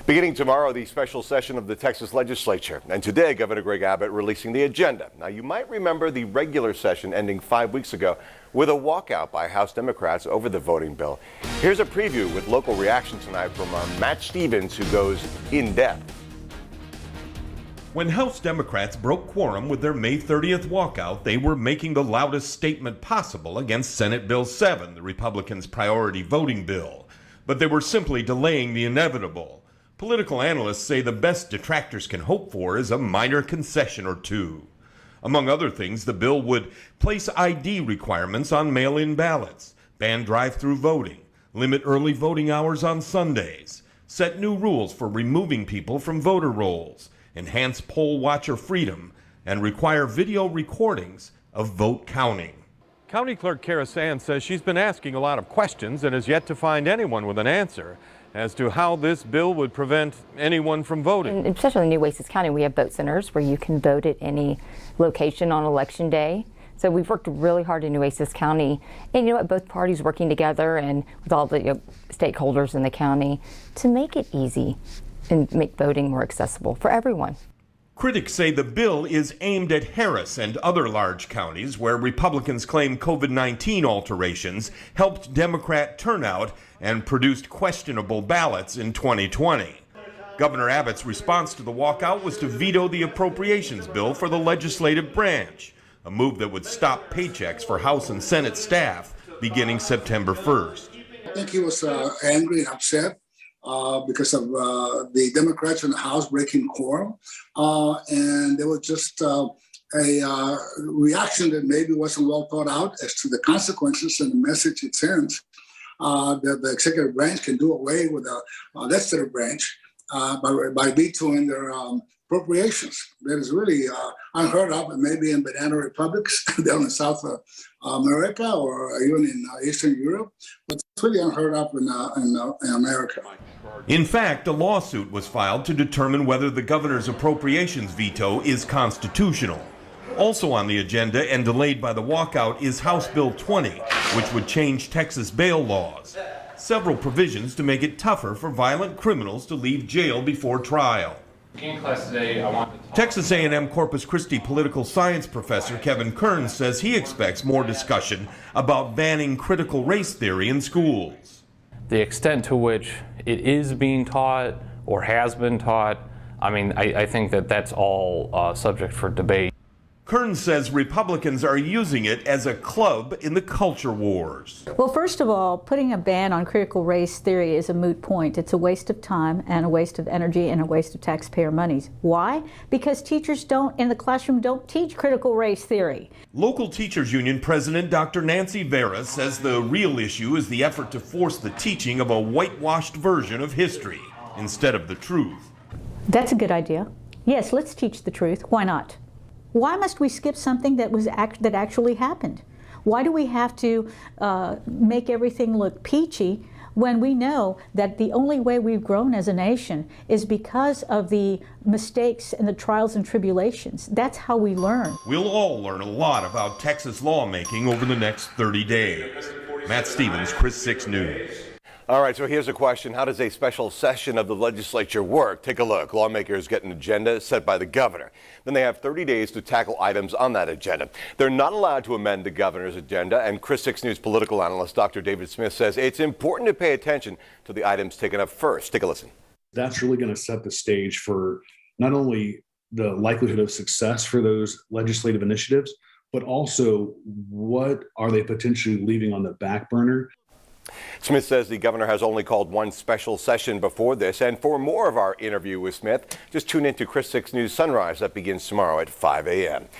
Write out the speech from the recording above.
Beginning tomorrow, the special session of the Texas legislature. And today, Governor Greg Abbott releasing the agenda. Now, you might remember the regular session ending 5 weeks ago with a walkout by House Democrats over the voting bill. Here's a preview with local reaction tonight from Matt Stevens, who goes in depth. When House Democrats broke quorum with their May 30th walkout, they were making the loudest statement possible against Senate Bill 7, the Republicans' priority voting bill. But they were simply delaying the inevitable. Political analysts say the best detractors can hope for is a minor concession or two. Among other things, the bill would place ID requirements on mail-in ballots, ban drive-through voting, limit early voting hours on Sundays, set new rules for removing people from voter rolls, enhance poll watcher freedom, and require video recordings of vote counting. County Clerk Kara Sands says she's been asking a lot of questions and has yet to find anyone with an answer as to how this bill would prevent anyone from voting. And especially in New Oasis County, we have vote centers where you can vote at any location on Election Day. So we've worked really hard in New Oasis County, and you know what, both parties working together and with all the stakeholders in the county to make it easy and make voting more accessible for everyone. Critics say the bill is aimed at Harris and other large counties where Republicans claim COVID-19 alterations helped Democrat turnout and produced questionable ballots in 2020. Governor Abbott's response to the walkout was to veto the appropriations bill for the legislative branch, a move that would stop paychecks for House and Senate staff beginning September 1st. I think he was angry and upset because of the Democrats in the House breaking quorum. And there was just a reaction that maybe wasn't well thought out as to the consequences and the message it sends. That the executive branch can do away with the legislative branch by vetoing their appropriations. That is really unheard of, and maybe in banana republics down in South America or even in Eastern Europe, but it's really unheard of in America. In fact, a lawsuit was filed to determine whether the governor's appropriations veto is constitutional. Also on the agenda and delayed by the walkout is House Bill 20, which would change Texas bail laws. Several provisions to make it tougher for violent criminals to leave jail before trial. In class today, I want to Texas A&M Corpus Christi political science professor Kevin Kearns says he expects more discussion about banning critical race theory in schools. the extent to which it is being taught or has been taught, I mean, I think that that's all subject for debate. Kearns says Republicans are using it as a club in the culture wars. Well, first of all, putting a ban on critical race theory is a moot point. It's a waste of time and a waste of energy and a waste of taxpayer monies. Why? Because teachers in the classroom don't teach critical race theory. Local Teachers Union President Dr. Nancy Vera says the real issue is the effort to force the teaching of a whitewashed version of history instead of the truth. That's a good idea. Yes, let's teach the truth. Why not? Why must we skip something that actually happened? Why do we have to make everything look peachy when we know that the only way we've grown as a nation is because of the mistakes and the trials and tribulations? That's how we learn. We'll all learn a lot about Texas lawmaking over the next 30 days. Matt Stevens, Chris 6 News. All right, so here's a question. How does a special session of the legislature work? Take a look. Lawmakers get an agenda set by the governor. Then they have 30 days to tackle items on that agenda. They're not allowed to amend the governor's agenda, and Chris 6 News political analyst Dr. David Smith says it's important to pay attention to the items taken up first. Take a listen. That's really going to set the stage for not only the likelihood of success for those legislative initiatives, but also what are they potentially leaving on the back burner. Smith says the governor has only called one special session before this. And for more of our interview with Smith, just tune in to Chris 6 News Sunrise that begins tomorrow at 5 a.m.